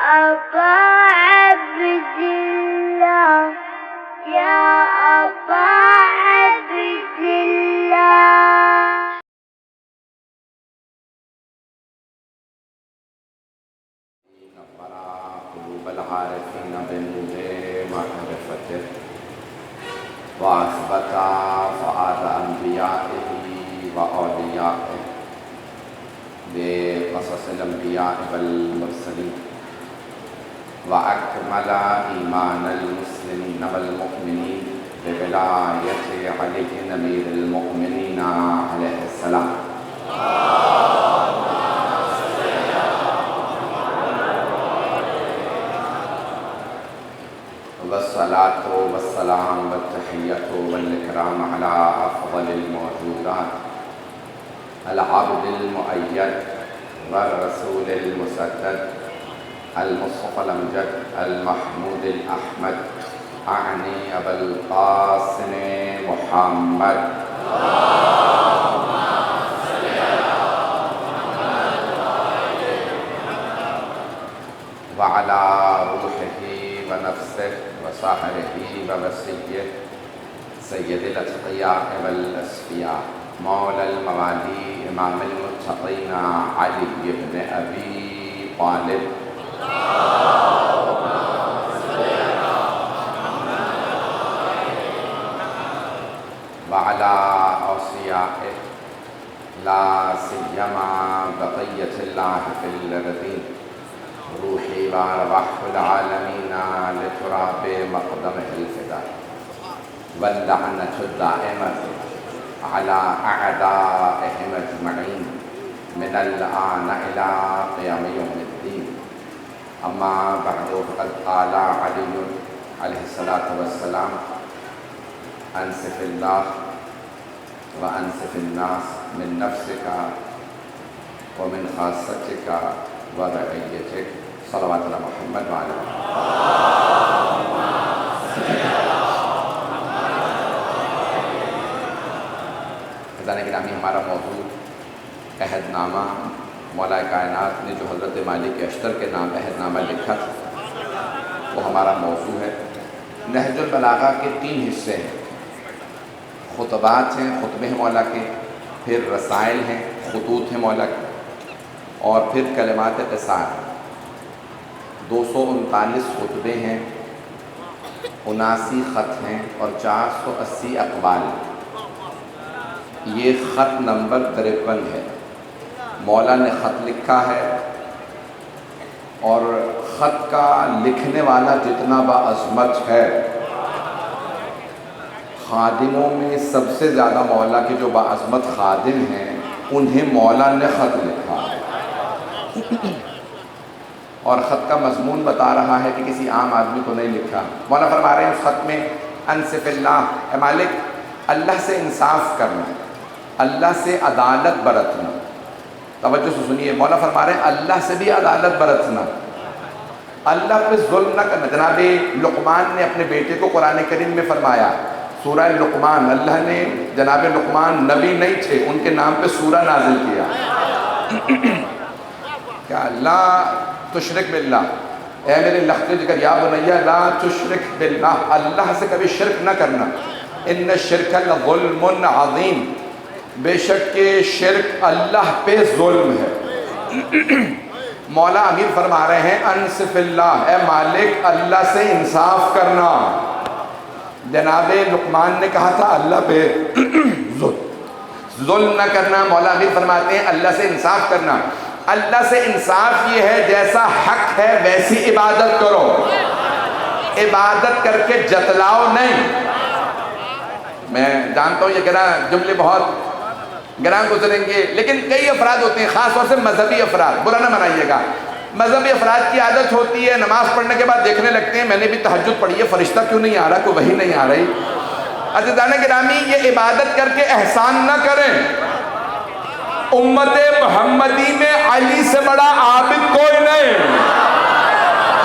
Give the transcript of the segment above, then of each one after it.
أبا عبد الله يا أبا عبد الله. نور قلوب العارفين بنور معرفته وأثبت فؤاد أنبيائه وأوليائه بقصص الأنبياء والمرسلين وأكمل إيمان المسلمين والمؤمنين بولاية علي أمير المؤمنين عليه السلام. والصلاة والسلام والتحية والإكرام على أفضل الموجودات العبد المؤيد والرسول المسدد المصطفى الأمجد المحمود الأحمد أعني أبا القاسم محمد وعلى روحه ونفسه وصاحبه ووصيه سيد الأتقياء والأصفياء مولى الموالي إمام المتقين علي بن أبي طالب وعلى أوصيائه لا سيما بقية الله في الأرضين روحي وأرواح العالمين لتراب مقدمه الفداء واللعنة الدائمة على أعدائهم أجمعين من الآن إلى قيام يوم الدين. أما بعد فقد قال علي عليه الصلاة والسلام أنصف الله وأنصف الناس من نفسك ومن خاصتك ورعيتك صلوات على محمد وعلى خزانہ گرامی ہمارا موضوع عہد نامہ مولا کائنات نے جو حضرت مالک اشتر کے نام عہد نامہ لکھا تھا وہ ہمارا موضوع ہے۔ نہج البلاغہ کے 3 حصے ہیں، خطبات ہیں، خطبے ہیں مولا کے، پھر رسائل ہیں، خطوط ہیں مولا کے، اور پھر کلمات قصار 239 خطبے ہیں، 79 خط ہیں اور 480 اقوال۔ یہ خط نمبر 53 ہے۔ مولا نے خط لکھا ہے اور خط کا لکھنے والا جتنا باعظمت ہے، خادموں میں سب سے زیادہ مولا کے جو باعظمت خادم ہیں انہیں مولا نے خط لکھا ہے، اور خط کا مضمون بتا رہا ہے کہ کسی عام آدمی کو نہیں لکھا۔ مولا فرما رہے ہیں اس خط میں انصف اللہ، اے مالک اللہ سے انصاف کرنا، اللہ سے عدالت برتنا۔ توجہ سے سنیے، مولا فرما رہے ہیں اللہ سے بھی عدالت برتنا، اللہ پہ ظلم نہ کرنا۔ جناب لقمان نے اپنے بیٹے کو قرآن کریم میں فرمایا، سورہ لقمان، اللہ نے جناب لقمان نبی نہیں تھے، ان کے نام پہ سورہ نازل کیا کیا لا تشرک باللہ، اے میرے لخت ذکر یا بنیہ لا تشرک باللہ، اللہ سے کبھی شرک نہ کرنا، ان الشرک لظلم عظیم، بے شک کہ شرک اللہ پہ ظلم ہے۔ مولا امیر فرما رہے ہیں انصف اللہ، اے مالک اللہ سے انصاف کرنا۔ جناب لقمان نے کہا تھا اللہ پہ ظلم نہ کرنا، مولا امیر فرماتے ہیں اللہ سے انصاف کرنا۔ اللہ سے انصاف یہ ہے جیسا حق ہے ویسی عبادت کرو، عبادت کر کے جتلاؤ نہیں۔ میں جانتا ہوں یہ جملے بہت گران گزریں گے، لیکن کئی افراد ہوتے ہیں، خاص طور سے مذہبی افراد، برا نہ منائیے گا، مذہبی افراد کی عادت ہوتی ہے نماز پڑھنے کے بعد دیکھنے لگتے ہیں میں نے بھی تہجد پڑھی ہے، فرشتہ کیوں نہیں آ رہا، کوئی وحی نہیں آ رہی۔ عزیزان گرامی یہ عبادت کر کے احسان نہ کریں۔ امت محمدی میں علی سے بڑا عابد کوئی نہیں۔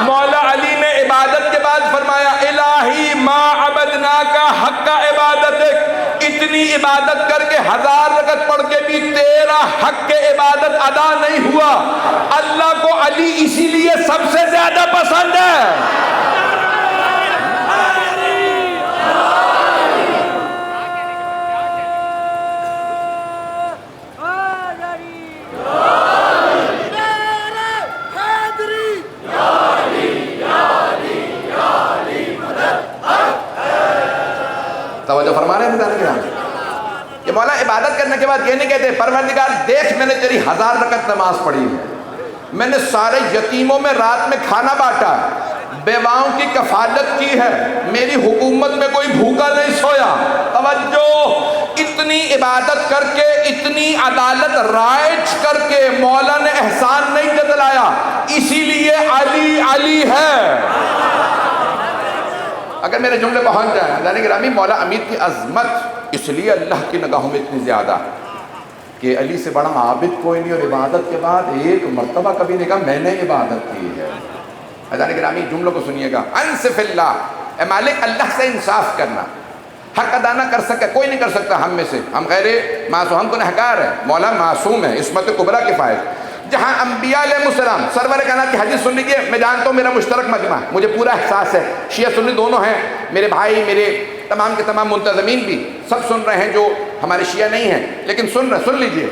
مولا علی نے عبادت کے بعد فرمایا الہی ما عبدناک حق عبادتک، اتنی عبادت کر کے 1000 رکعت پڑھ کے بھی تیرا حق عبادت ادا نہیں ہوا۔ اللہ کو علی اسی لیے سب سے زیادہ توجہ فرما رہے ہیں گرامی؟ کہ مولا عبادت کرنے کے بعد یہ نہیں کہتے پروردگار دیکھ میں نے تیری 1000 رکعت نماز پڑھی ہے، میں نے سارے یتیموں میں رات میں کھانا بانٹا ہے، بیواؤں کی کفالت کی ہے، میری حکومت میں کوئی بھوکا نہیں سویا۔ توجہ، اتنی عبادت کر کے، اتنی عدالت رائج کر کے مولا نے احسان نہیں جتلایا، اسی لیے علی علی ہے۔ اگر میرے جملے پہنچ جائیں جانے گرامی، مولا امیر کی عظمت اس لیے اللہ کی نگاہوں میں اتنی زیادہ کہ علی سے بڑا عابد کوئی نہیں، اور عبادت کے بعد ایک مرتبہ کبھی نہیں کہا میں نے عبادت کی ہے۔ جانے گرامی جملوں کو سنیے گا، انصف اللہ، اے مالک اللہ سے انصاف کرنا، حق ادا نہ کر سکے کوئی نہیں کر سکتا ہم میں سے، ہم غیر معصوم، ہم گنہگار ہیں، مولا معصوم ہے، عصمت کبریٰ کی فائز۔ جہاں انبیاء علیہ السلام سرور کائنات کی حدیث سن لیجیے، میں جانتا ہوں میرا مشترک مجمع ہے، مجھے پورا احساس ہے، شیعہ سنی دونوں ہیں، میرے بھائی، میرے تمام کے تمام منتظمین بھی سب سن رہے ہیں جو ہمارے شیعہ نہیں ہیں، لیکن سن لیجیے،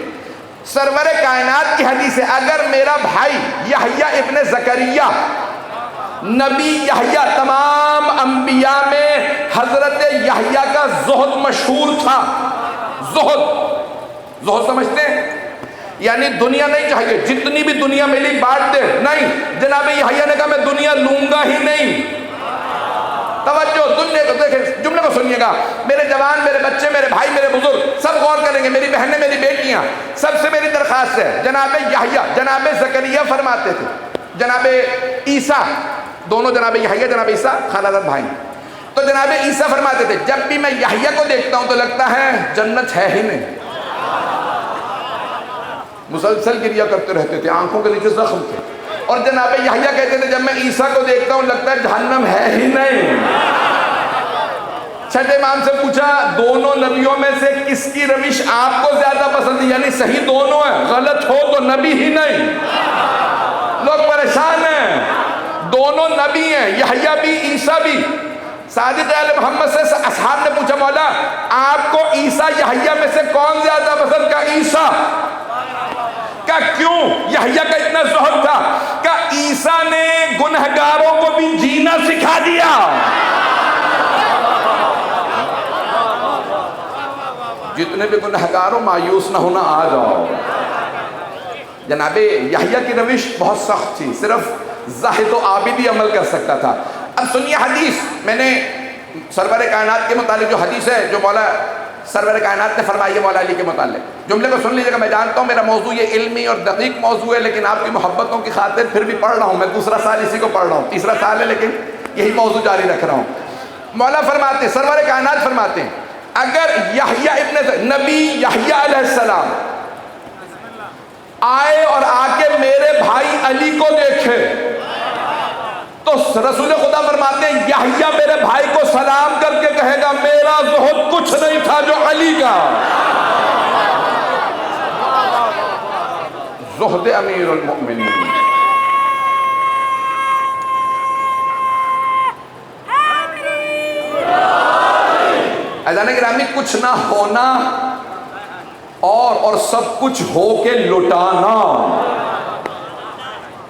سرور کائنات کی حدیث ہے، اگر میرا بھائی یحییٰ ابن زکریا، نبی یحییٰ، تمام انبیاء میں حضرت یحییٰ کا زہد مشہور تھا، زہد سمجھتے ہیں؟ یعنی دنیا نہیں چاہیے، جتنی بھی دنیا ملی بانٹ دے، نہیں، جناب یحییٰ نے کہا میں دنیا لوں گا ہی نہیں۔ توجہ، دنیا کو دیکھیں، جملے کو سنیے گا، میرے جوان، میرے بچے، میرے بھائی، میرے بزرگ سب غور کریں گے، میری بہنیں، میری بیٹیاں، سب سے میری درخواست ہے، جناب یحییٰ، جناب زکریا فرماتے تھے، جناب عیسیٰ، دونوں جناب یحییٰ، جناب عیسیٰ خالداد بھائی، تو جناب عیسیٰ فرماتے تھے جب بھی میں یحییٰ کو دیکھتا ہوں تو لگتا ہے جنت ہے ہی نہیں، مسلسل گریہ کرتے رہتے تھے، آنکھوں کے نیچے زخم تھے، اور جناب یحییٰ کہتے تھے جب میں عیسیٰ کو دیکھتا ہوں لگتا ہے جہنم ہے ہی نہیں۔ چھٹے امام سے پوچھا دونوں نبیوں میں سے کس کی روش آپ کو زیادہ پسند ہے؟ یعنی صحیح دونوں ہیں، غلط ہو تو نبی ہی نہیں۔ لوگ پریشان ہیں، دونوں نبی ہیں، یحییٰ بھی عیسیٰ بھی۔ صادق اہل محمد سے اصحاب نے پوچھا مولا آپ کو عیسیٰ یحییٰ میں سے کون زیادہ پسند؟ کا عیسیٰ۔ کا کیوں؟ یحییٰ کا اتنا زہد تھا کہ عیسیٰ نے گنہگاروں کو بھی جینا سکھا دیا۔ جتنے بھی گنہگاروں مایوس نہ ہونا، آ جاؤ۔ جناب یحییٰ کی روش بہت سخت تھی، صرف زاہد و عابد ہی عمل کر سکتا تھا۔ اب سنیے حدیث، میں نے سرور کائنات کے متعلق جو حدیث ہے جو مولا سرور کائنات نے فرمائی ہے مولا علی کے متعلق، جملے کو سن لیجیے گا، میں جانتا ہوں میرا موضوع یہ علمی اور دقیق موضوع ہے، لیکن آپ کی محبتوں کی خاطر پھر بھی پڑھ رہا ہوں، میں دوسرا سال اسی کو پڑھ رہا ہوں، تیسرا سال ہے لیکن یہی موضوع جاری رکھ رہا ہوں۔ مولا فرماتے، سرور کائنات فرماتے ہیں اگر یحییٰ ابن نبی یحییٰ علیہ السلام آئے اور آ کے میرے بھائی علی کو دیکھے تو رسول خدا فرماتے ہیں یحییٰ میرے بھائی کو سلام کر کے کہے گا میرا زہد کچھ نہیں تھا جو علی کا۔ زہد امیر المؤمنین۔ اذان گرامی، کچھ نہ ہونا اور سب کچھ ہو کے لٹانا،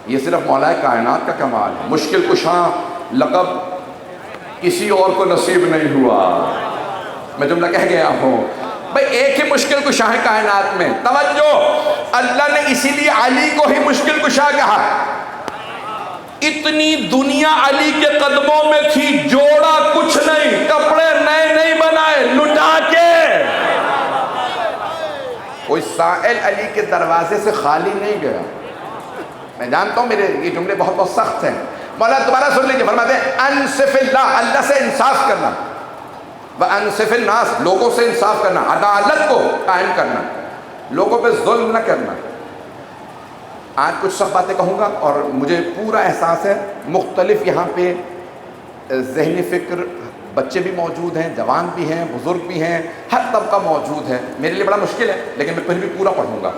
یہ صرف مولا کائنات کا کمال ہے۔ مشکل کشاں لقب کسی اور کو نصیب نہیں ہوا، میں جملہ کہہ گیا ہوں بھئی، ایک ہی مشکل کشاں ہے کائنات میں۔ توجہ، اللہ نے اسی لیے علی کو ہی مشکل کشاں کہا۔ اتنی دنیا علی کے قدموں میں تھی، جوڑا کچھ نہیں، کپڑے نئے نہیں بنائے، لٹا کے۔ کوئی سائل علی کے دروازے سے خالی نہیں گیا۔ میں جانتا ہوں میرے یہ جملے بہت بہت سخت ہیں، مولا دوبارہ سن لیجیے، فرماتے ہیں انصف اللہ، اللہ سے انصاف کرنا، وانصف الناس، لوگوں سے انصاف کرنا، عدالت کو قائم کرنا، لوگوں پہ ظلم نہ کرنا۔ آج کچھ سخت باتیں کہوں گا اور مجھے پورا احساس ہے مختلف یہاں پہ ذہنی فکر بچے بھی موجود ہیں، جوان بھی ہیں، بزرگ بھی ہیں، ہر طبقہ موجود ہے، میرے لیے بڑا مشکل ہے لیکن میں پھر بھی پورا پڑھوں گا،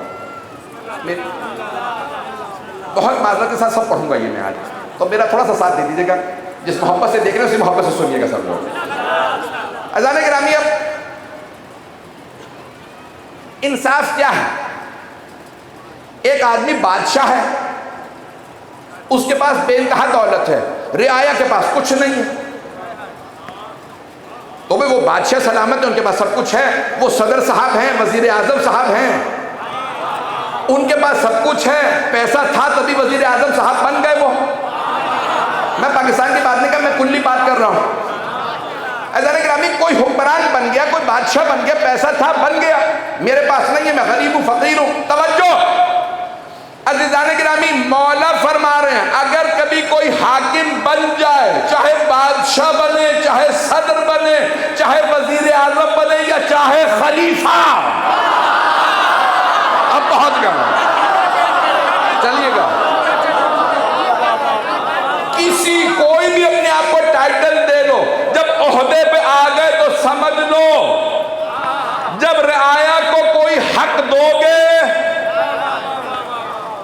بہت معذرت کے ساتھ سب پڑھوں گا یہ میں آج، تو میرا تھوڑا سا ساتھ دے دیجیے گا، جس محبت سے دیکھ رہے ہیں اسی محبت سے سنیے گا سب لوگ۔ اذان گرامی، اب انصاف کیا ہے؟ ایک آدمی بادشاہ ہے، اس کے پاس بے انتہا دولت ہے، رعایا کے پاس کچھ نہیں ہے، تو کوئی وہ بادشاہ سلامت ہے، ان کے پاس سب کچھ ہے، وہ صدر صاحب ہیں، وزیر اعظم صاحب ہیں، ان کے پاس سب کچھ ہے، پیسہ تھا تبھی وزیر اعظم صاحب بن گئے وہ. میں پاکستان کی بات نہیں کر، میں کلی بات کر رہا ہوں. عزیزان گرامی کوئی حکمران بن گیا، کوئی بادشاہ بن گیا، پیسہ تھا بن گیا، میرے پاس نہیں ہے، میں غریب ہوں، فقیر ہوں. توجہ عزیزان گرامی، مولا فرما رہے ہیں اگر کبھی کوئی حاکم بن جائے، چاہے بادشاہ بنے، چاہے صدر بنے، چاہے وزیر اعظم بنے، یا چاہے خلیفہ، اب پہنچ گیا، چلیے گا، کسی کوئی بھی اپنے آپ کو ٹائٹل دے لو، جب عہدے پہ آ گئے تو سمجھ لو جب رعایا کو کوئی حق دو گے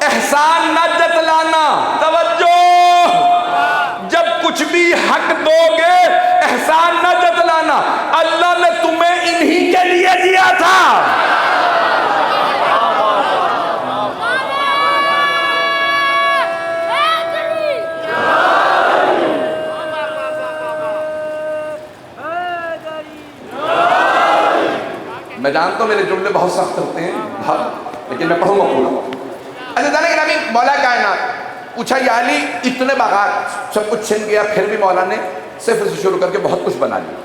احسان نہ جتلانا. توجہ، جب کچھ بھی حق دو گے احسان نہ جتلانا. اللہ نے تمہیں انہی کے لیے دیا تھا. میں جانتا ہوں میرے جملے بہت سخت ہوتے ہیں لیکن میں پڑھوں گا پورا. عزیزان گرامی، مولا کائنات پوچھا یا علی اتنے باغات سب کچھ چھن گیا، پھر بھی مولا نے صفر سے شروع کر کے بہت کچھ بنا لیا.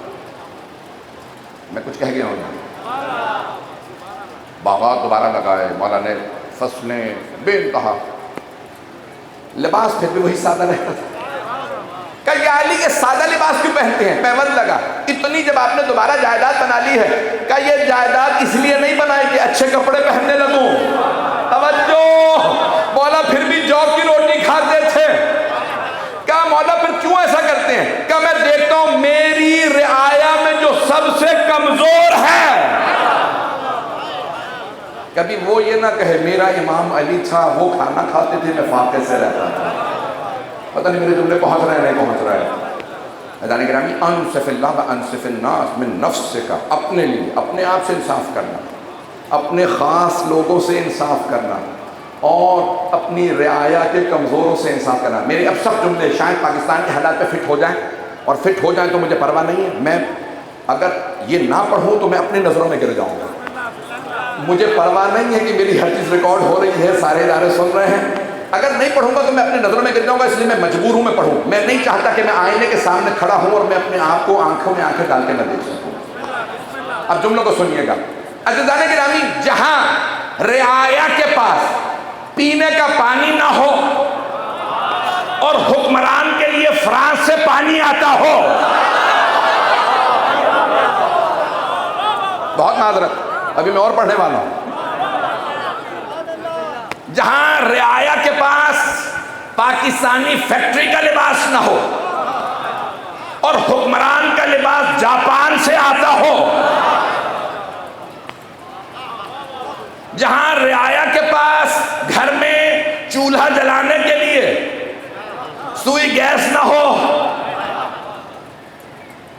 میں کچھ کہہ گیا ہوں، باغات دوبارہ لگائے مولا نے، فصلیں بے انتہا، لباس پھر بھی وہی سادہ رہتا تھا. کہ یا علی یہ سادہ لباس کیوں پہنتے ہیں؟ پیوند لگا. اتنی جب آپ نے دوبارہ جائیداد بنا لی ہے، کہ یہ جائیداد اس لیے نہیں بنائی کہ اچھے کپڑے پہننے لگوں. توجہ، مولا پھر بھی جو کی روٹی کھاتے تھے. کہا مولا پھر کیوں ایسا کرتے ہیں؟ کہ میں دیکھتا ہوں میری رعایا میں جو سب سے کمزور ہے، کبھی وہ یہ نہ کہے میرا امام علی تھا، وہ کھانا کھاتے تھے، میں فاقے سے رہتا تھا. پتہ نہیں میرے جملے پہنچ رہے ہیں نہیں پہنچ رہے ہیں. عزیزان گرامی، انصف اللہ و انصف الناس من نفسک، اپنے لیے اپنے آپ سے انصاف کرنا، اپنے خاص لوگوں سے انصاف کرنا، اور اپنی رعایا کے کمزوروں سے انصاف کرنا. میرے اب سب جملے شاید پاکستان کے حالات پہ فٹ ہو جائیں، اور فٹ ہو جائیں تو مجھے پرواہ نہیں ہے. میں اگر یہ نہ پڑھوں تو میں اپنی نظروں میں گر جاؤں گا. مجھے پرواہ نہیں ہے کہ میری ہر چیز ریکارڈ ہو رہی ہے، سارے ادارے سن رہے ہیں. اگر نہیں پڑھوں گا تو میں اپنی نظروں میں گر جاؤں گا، اس لیے میں مجبور ہوں میں پڑھوں. میں نہیں چاہتا کہ میں آئینے کے سامنے کھڑا ہوں اور میں اپنے آپ کو آنکھوں میں آنکھیں ڈال کے نہ دیکھ سکوں. اب جملوں کو سنیے گا. عزیزان گرامی، جہاں رعایا کے پاس پینے کا پانی نہ ہو اور حکمران کے لیے فرانس سے پانی آتا ہو، بہت معذرت ابھی میں اور پڑھنے والا ہوں. جہاں رعایا کے پاس پاکستانی فیکٹری کا لباس نہ ہو اور حکمران کا لباس جاپان سے آتا ہو، جہاں رعایا کے پاس گھر میں چولہا جلانے کے لیے سوئی گیس نہ ہو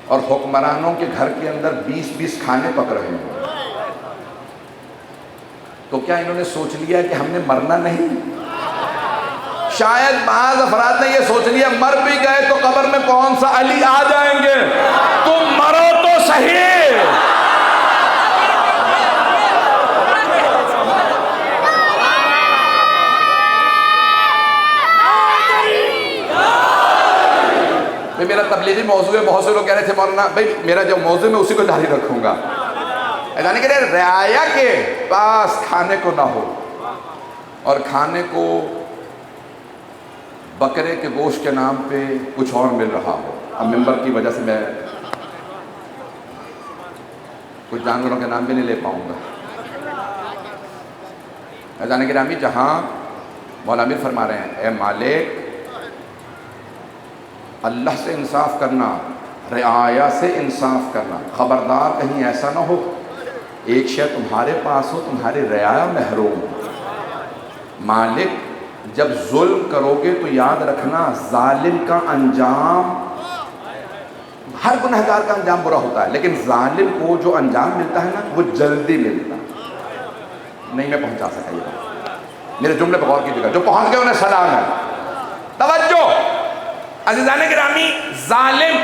اور حکمرانوں کے گھر کے اندر 20 کھانے پک رہے ہوں، تو کیا انہوں نے سوچ لیا کہ ہم نے مرنا نہیں؟ شاید بعض افراد نے یہ سوچ لیا مر بھی گئے تو قبر میں کون سا علی آ جائیں گے، تم مرو تو صحیح. میرا تبلیغی موضوع ہے، بہت سے لوگ کہہ رہے تھے مولانا بھائی میرا جو موضوع میں اسی کو جاری رکھوں گا. یعنی کہ رعایا کے پاس کھانے کو نہ ہو اور کھانے کو بکرے کے گوشت کے نام پہ کچھ اور مل رہا ہو. اب ممبر کی وجہ سے میں کچھ جانوروں کے نام بھی نہیں لے پاؤں گا. عزیزان گرامی، جہاں مولا امیر فرما رہے ہیں اے مالک اللہ سے انصاف کرنا، رعایا سے انصاف کرنا، خبردار کہیں ایسا نہ ہو ایک شے تمہارے پاس ہو تمہاری رعایا محروم ہو. مالک جب ظلم کرو گے تو یاد رکھنا ظالم کا انجام، ہر گنہگار کا انجام برا ہوتا ہے لیکن ظالم کو جو انجام ملتا ہے نا وہ جلدی ملتا نہیں. میں پہنچا سکا یہ بات، میرے جملے پہ غور کیجیے گا، جو پہنچ گئے انہیں سلام ہے. توجہ عزیزان گرامی، ظالم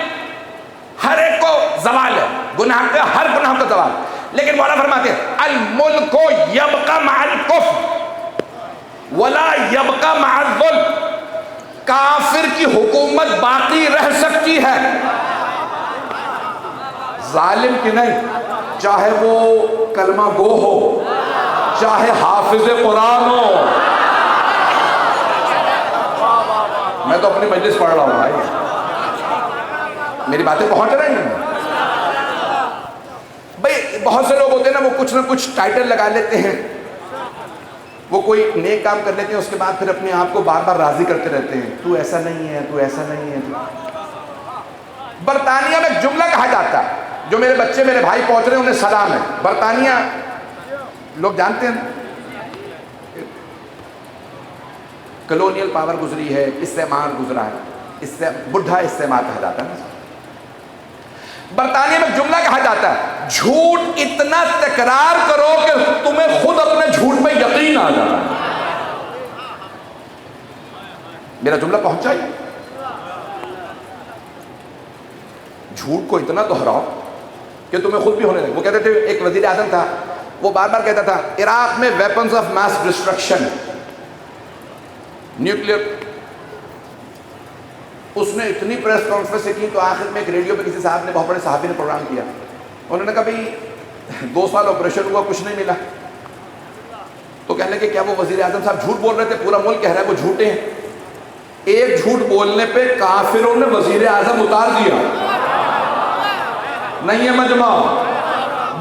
ہر ایک کو زوال ہے. گناہ کا ہر گناہ کا زوال. لیکن مولا فرماتے ہیں الملک یبقى مع الکفر ولا یبقى مع الظلم. کافر کی حکومت باقی رہ سکتی ہے، ظالم کی نہیں. چاہے وہ کلمہ گو ہو، چاہے حافظ قرآن ہو. میں تو اپنی مجلس پڑھ رہا ہوں بھائی، میری باتیں پہنچ رہی ہیں بھائی. بہت سے لوگ ہوتے ہیں نا، وہ کچھ نہ کچھ ٹائٹل لگا لیتے ہیں، وہ کوئی نیک کام کر لیتے ہیں، اس کے بعد پھر اپنے آپ کو بار بار راضی کرتے رہتے ہیں، تو ایسا نہیں ہے، تو ایسا نہیں ہے. برطانیہ میں جملہ کہا جاتا ہے، جو میرے بچے میرے بھائی پہنچ رہے ہیں انہیں سلام ہے. برطانیہ لوگ جانتے ہیں کلونیل پاور گزری ہے، استعمار گزرا ہے، بڈھا استعمار کہا جاتا ہے. برطانیہ میں جملہ کہا جاتا ہے جھوٹ اتنا تکرار کرو کہ تمہیں خود اپنے جھوٹ پہ یقین آ جاتا ہے. میرا جملہ پہنچا ہی. جھوٹ کو اتنا دہراؤ کہ تمہیں خود بھی ہونے لگے. وہ کہتے تھے، ایک وزیر اعظم تھا، وہ بار بار کہتا تھا عراق میں weapons of mass destruction, nuclear. اس نے اتنی پریس کانفرنس کی تو آخر میں ایک ریڈیو پہ کسی صاحب نے، بہت بڑے صحافی نے پروگرام کیا. انہوں نے کہا بھئی 2 سال آپریشن ہوا، کچھ نہیں ملا. تو کہنے لگے کیا وہ وزیر اعظم صاحب جھوٹ بول رہے تھے؟ پورا ملک کہہ رہا ہے وہ جھوٹے ہیں. ایک جھوٹ بولنے پہ کافروں نے وزیر اعظم اتار دیا. نہیں ہے مجمع.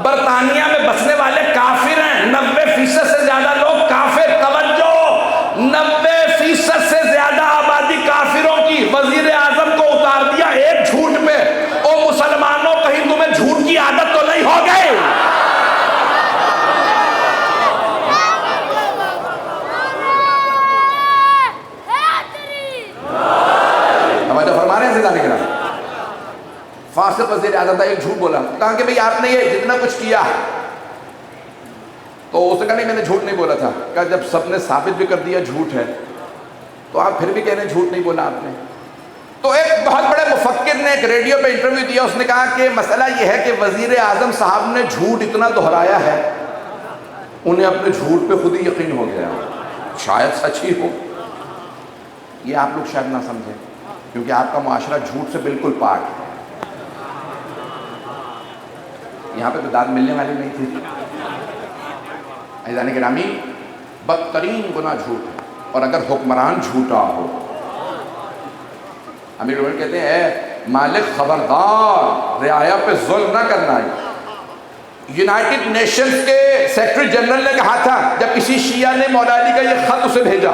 برطانیہ میں بسنے والے کافر ہیں، 90% سے زیادہ لوگ کافر. توجہ، 90% سے زیادہ آبادی کافروں کی. وزیر اعظم کو اتار دیا ایک جھوٹ پہ. او مسلمانوں، کہیں تمہیں جھوٹ کی عادت تو نہیں ہو گئی؟ توجہ فرما رہے ہیں سیدھا نکلا. فاسق وزیر اعظم تھا، ایک جھوٹ بولا. کہا کہ بھئی آپ نے یہ جتنا کچھ کیا، تو اس نے کہا نہیں میں نے جھوٹ نہیں بولا تھا. کہا جب سب نے ثابت بھی کر دیا جھوٹ ہے تو آپ پھر بھی کہہ رہے ہیں جھوٹ نہیں بولا آپ نے. تو ایک بہت بڑے مفکر نے ایک ریڈیو پہ انٹرویو دیا. اس نے کہا کہ مسئلہ یہ ہے کہ وزیر اعظم صاحب نے جھوٹ اتنا دہرایا ہے، انہیں اپنے جھوٹ پہ خود ہی یقین ہو گیا. شاید سچ ہی ہو. یہ آپ لوگ شاید نہ سمجھیں، کیونکہ آپ کا معاشرہ جھوٹ سے بالکل پاک ہے. یہاں پہ تو داد ملنے والی نہیں تھی. عزیزان گرامی، بدترین گناہ جھوٹ ہے. اور اگر حکمران جھوٹا ہو، امیر المومنین کہتے ہیں اے مالک خبردار، رعایا پہ ظلم نہ کرنا. یونائٹڈ نیشنز کے سیکرٹری جنرل نے کہا تھا، جب کسی شیعہ نے مولا علی کا یہ خط اسے بھیجا،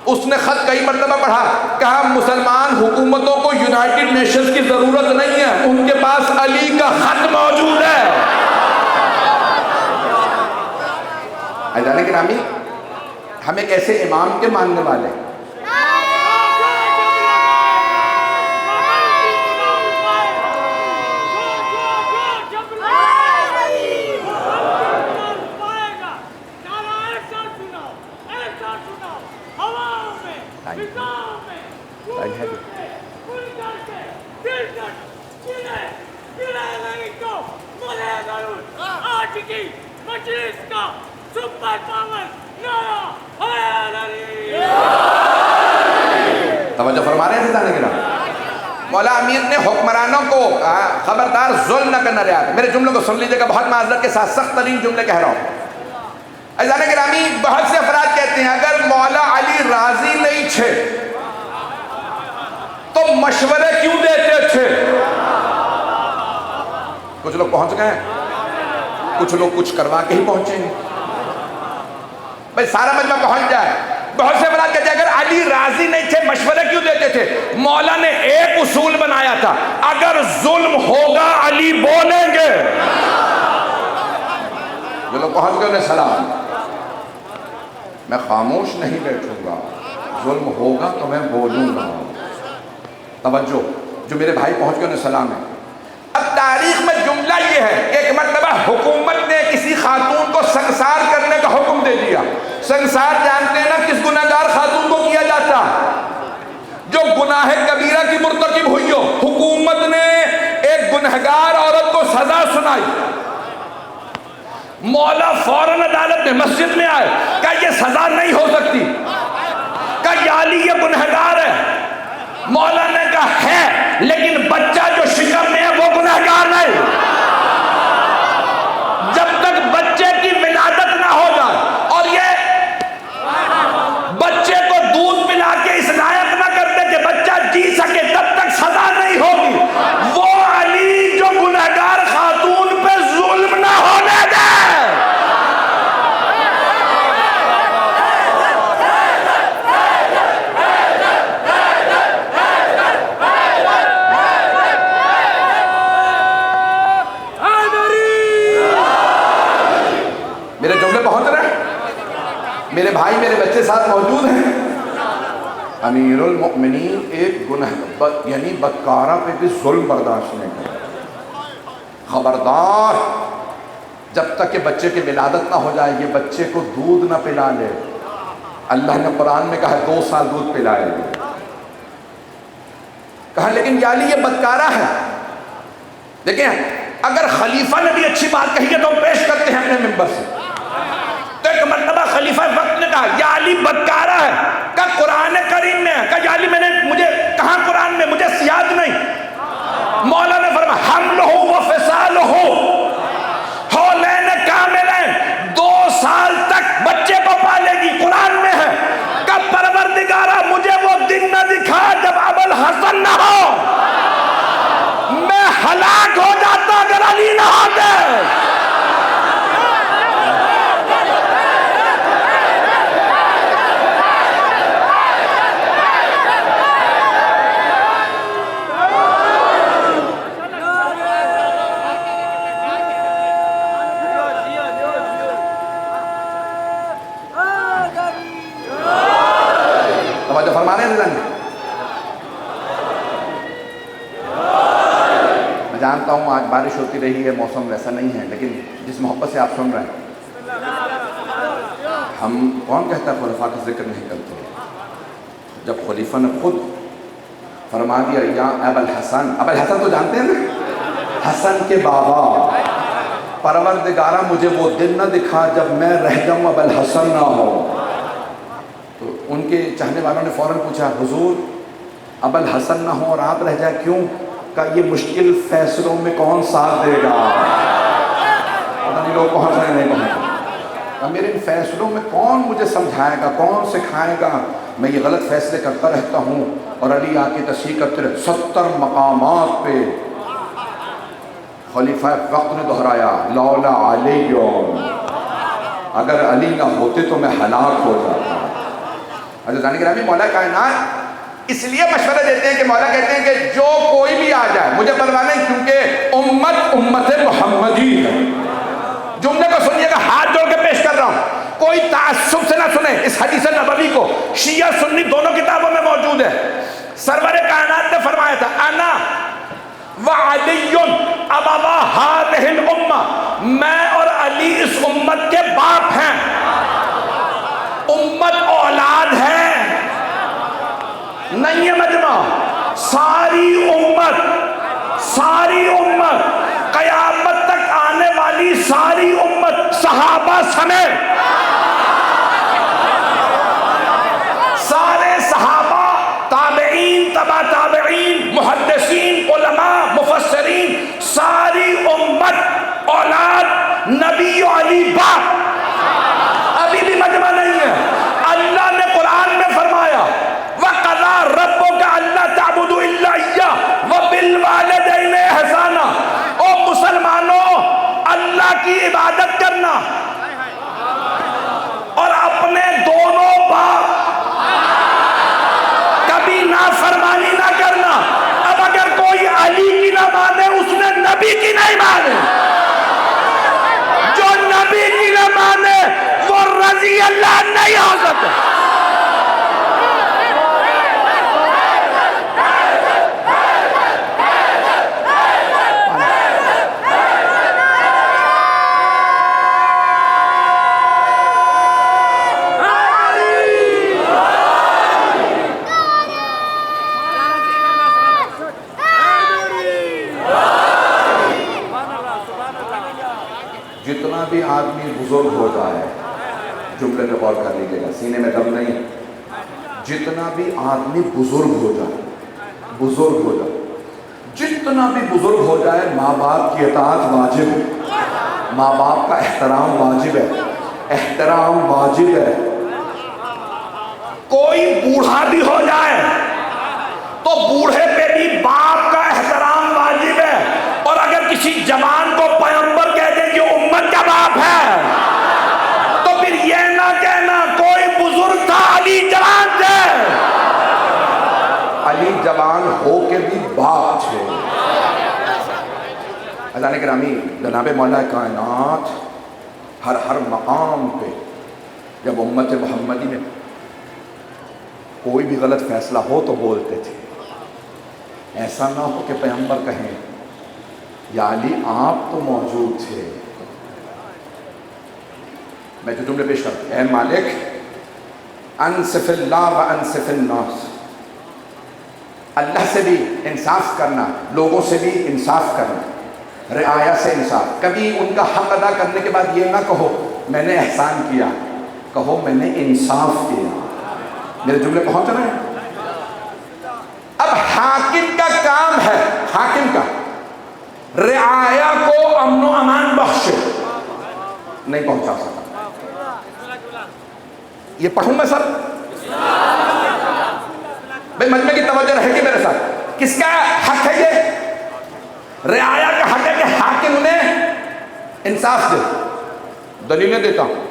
اس نے خط کئی مرتبہ پڑھا، کہا مسلمان حکومتوں کو یونائٹڈ نیشنز کی ضرورت نہیں ہے، ان کے پاس علی کا خط موجود ہے. عزیزان گرامی، ہم ایک ایسے امام کے ماننے والے ہیں. توجہ فرما رہے ہیں سیدھا نگران. مولا امیر نے حکمرانوں کو خبردار ظلم نہ کرنا رہا. میرے جملوں کو سن لیجیے گا، بہت معذرت کے ساتھ سخت ترین جملے کہہ رہا ہوں. عزیزان گرامی، بہت سے افراد کہتے ہیں اگر مولا علی راضی نہیں تھے تو مشورے کیوں دیتے تھے؟ کچھ لوگ پہنچ گئے ہیں، کچھ لوگ کچھ کروا کے ہی پہنچیں گے. بھائی سارا مجمع پہنچ جائے. بہت سے افراد کہتے ہیں اگر علی راضی نہیں تھے مشورے کیوں دیتے تھے؟ مولا نے ایک اصول بنایا تھا، اگر ظلم ہوگا علی بولیں گے. جو لوگ پہنچ گئے انہیں سلام. میں خاموش نہیں بیٹھوں گا، ظلم ہوگا تو میں بولوں گا. توجہ، جو میرے بھائی پہنچ گئے انہیں سلام ہے. اب تاریخ میں جملہ یہ ہے کہ ایک مرتبہ حکومت نے کسی خاتون کو سنسار کرنے کا حکم دے دیا. سنسار جانتے ہیں نا کس گناہگار خاتون کو کیا جاتا؟ جو گناہ کبیرہ کی مرتکب ہوئی ہو. حکومت نے ایک گنہگار عورت مولا فوراً عدالت میں مسجد میں آئے، کہا یہ سزا نہیں ہو سکتی، کہا یا علی یہ گنہگار ہے۔ مولا نے کہا ہے، لیکن بچہ جو شکم میں ہے وہ گنہگار نہیں۔ جب تک بچے کی ولادت نہ ہو جائے اور یہ بچے کو دودھ پلا کے اس لائق نہ کرتے کہ بچہ جی سکے، تب تک سزا نہیں ہوگی۔ وہ علی جو گنہگار خاتون پہ ظلم نہ ہونے دے۔ میرے جملے پہنچ رہے ہیں؟ میرے بھائی میرے بچے ساتھ موجود ہیں۔ امیر المؤمنین ایک گناہ یعنی بدکارہ پہ بھی ظلم برداشت نہیں کرتا۔ خبردار، جب تک کہ بچے کی ولادت نہ ہو جائے، یہ بچے کو دودھ نہ پلا لے۔ اللہ نے قرآن میں کہا 2 سال دودھ پلائے گے۔ کہا لیکن یا علی یہ بدکارہ ہے۔ دیکھیں، اگر خلیفہ نے بھی اچھی بات کہی ہے تو ہم پیش کرتے ہیں اپنے منبر سے۔ تو ایک مرتبہ خلیفہ وقت نے کہا یا علی بدکارہ ہے، کہا قرآن کریم میں ہے، کہا یا علی مجھے کہاں قرآن میں، مجھے یاد نہیں۔ مولا نے فرمایا حملہ و فصالہ حولین کاملین، 2 سال تک بچے کو پالے گی، قرآن میں ہے۔ کہا پروردگارہ مجھے وہ دن نہ دکھا جب ابوالحسن نہ ہو، میں ہلاک ہو جاتا اگر علی نہ ہوتے۔ توجہ فرمانے ہیں میں جانتا ہوں آج بارش ہوتی رہی ہے، موسم ویسا نہیں ہے، لیکن جس محبت سے آپ سن رہے ہیں، ہم کون کہتا ہے خلفاء کا ذکر نہیں کرتے؟ جب خلیفہ نے خود فرما دیا یا ابوالحسن، ابوالحسن تو جانتے ہیں نا، حسن کے بابا، پروردگارہ مجھے وہ دن نہ دکھا جب میں رہ جاؤں ابوالحسن نہ ہو۔ تو ان کے چاہنے والوں نے فوراً پوچھا حضور ابوالحسن نہ ہو اور آپ رہ جائے کیوں؟ کہا یہ مشکل فیصلوں میں کون ساتھ دے گا؟ پتہ نہیں لوگ پہنچ رہے نہیں پہنچ رہے۔ کہا میرے ان فیصلوں میں کون مجھے سمجھائے گا، کون سکھائے گا؟ میں یہ غلط فیصلے کرتا رہتا ہوں۔ اور علی آ کے تشریح کرتے رہے، 70 مقامات پہ خلیفہ وقت نے دہرایا لولا علی، اگر علی نہ ہوتے تو میں ہلاک ہو جاتا۔ عزیزان گرامی، مولا کائنات اس لیے مشورہ دیتے ہیں کہ مولا کہتے ہیں کہ جو کوئی بھی آ جائے مجھے پرواہ نہیں، کیونکہ امت محمدی ہے۔ جملے کو سنیے گا، ہاتھ جوڑ کے پیش کر رہا ہوں، کوئی تعصب سے نہ سنیں اس حدیث نبوی کو، شیعہ سنی دونوں کتابوں میں موجود ہے۔ سرور کائنات نے فرمایا تھا انا وعلی ابوا ہذہ الامہ، میں اور علی اس امت کے باپ ہیں۔ امت اولاد ہے نہیں ہے مجمع، ساری امت قیامت تک آنے والی ساری امت صحابہ سمیت سارے صحابہ، تابعین، تبع تابعین، محدثین، علماء، مفسرین، ساری امت اولاد نبی و علی باپ۔ ابھی بھی مجمع نہیں ہے۔ اللہ نے قرآن میں فرمایا وَقَضَىٰ رَبُّكَ أَلَّا تَعْبُدُوا إِلَّا إِيَّاهُ وَبِالْوَالِدَيْنِ إِحْسَانًا۔ او مسلمانوں، اللہ کی عبادت کرنا اور اپنے دونوں باپ کبھی نافرمانی نہ کرنا۔ اب اگر کوئی علی کی نہ مانے اس نے نبی کی نہیں مانے، جو نبی کی نہ مانے وہ رضی اللہ نہیں ہو سکتا۔ جتنا بھی آدمی بزرگ ہو جائے، جملے پہ غور کر لیجیے گا، سینے میں دم نہیں، جتنا بھی آدمی بزرگ ہو جائے، بزرگ ہو جائے، جتنا بھی بزرگ ہو جائے، ماں باپ کی اطاعت واجب ہے، ماں باپ کا احترام واجب ہے، احترام واجب ہے۔ کوئی بوڑھا بھی ہو جائے تو بوڑھے پہ بھی باپ کا احترام واجب ہے، اور اگر کسی جوان کو پیغمبر کہہ دیں کہ امت کا باپ ہے تو پھر یہ نہ کہنا کوئی بزرگ تھا علی جوان تھے، علی جوان ہو کے بھی باپ تھے۔ عزیزان گرامی، جناب مولا کائنات ہر مقام پہ جب امت محمدی میں کوئی بھی غلط فیصلہ ہو تو بولتے تھے، ایسا نہ ہو کہ پیغمبر کہیں یا علی آپ تو موجود تھے۔ میں جو جملے پیش کرتا ہوں، اے مالک انصف اللہ و انصف الناس، اللہ سے بھی انصاف کرنا، لوگوں سے بھی انصاف کرنا، رعایا سے انصاف۔ کبھی ان کا حق ادا کرنے کے بعد یہ نہ کہو میں نے احسان کیا، کہو میں نے انصاف کیا۔ میرے جملے پہنچ رہے ہیں؟ اب حاکم کا کام ہے، حاکم کا رعایا کو امن و امان بخشے، نہیں پہنچا سکتا۔ یہ پڑھوں میں سر؟ بھئی مجمع کی توجہ رہے گی میرے ساتھ۔ کس کا حق ہے یہ؟ رعایا کا حق ہے کہ حاکم انہیں انصاف دے۔ دلیلیں دیتا ہوں،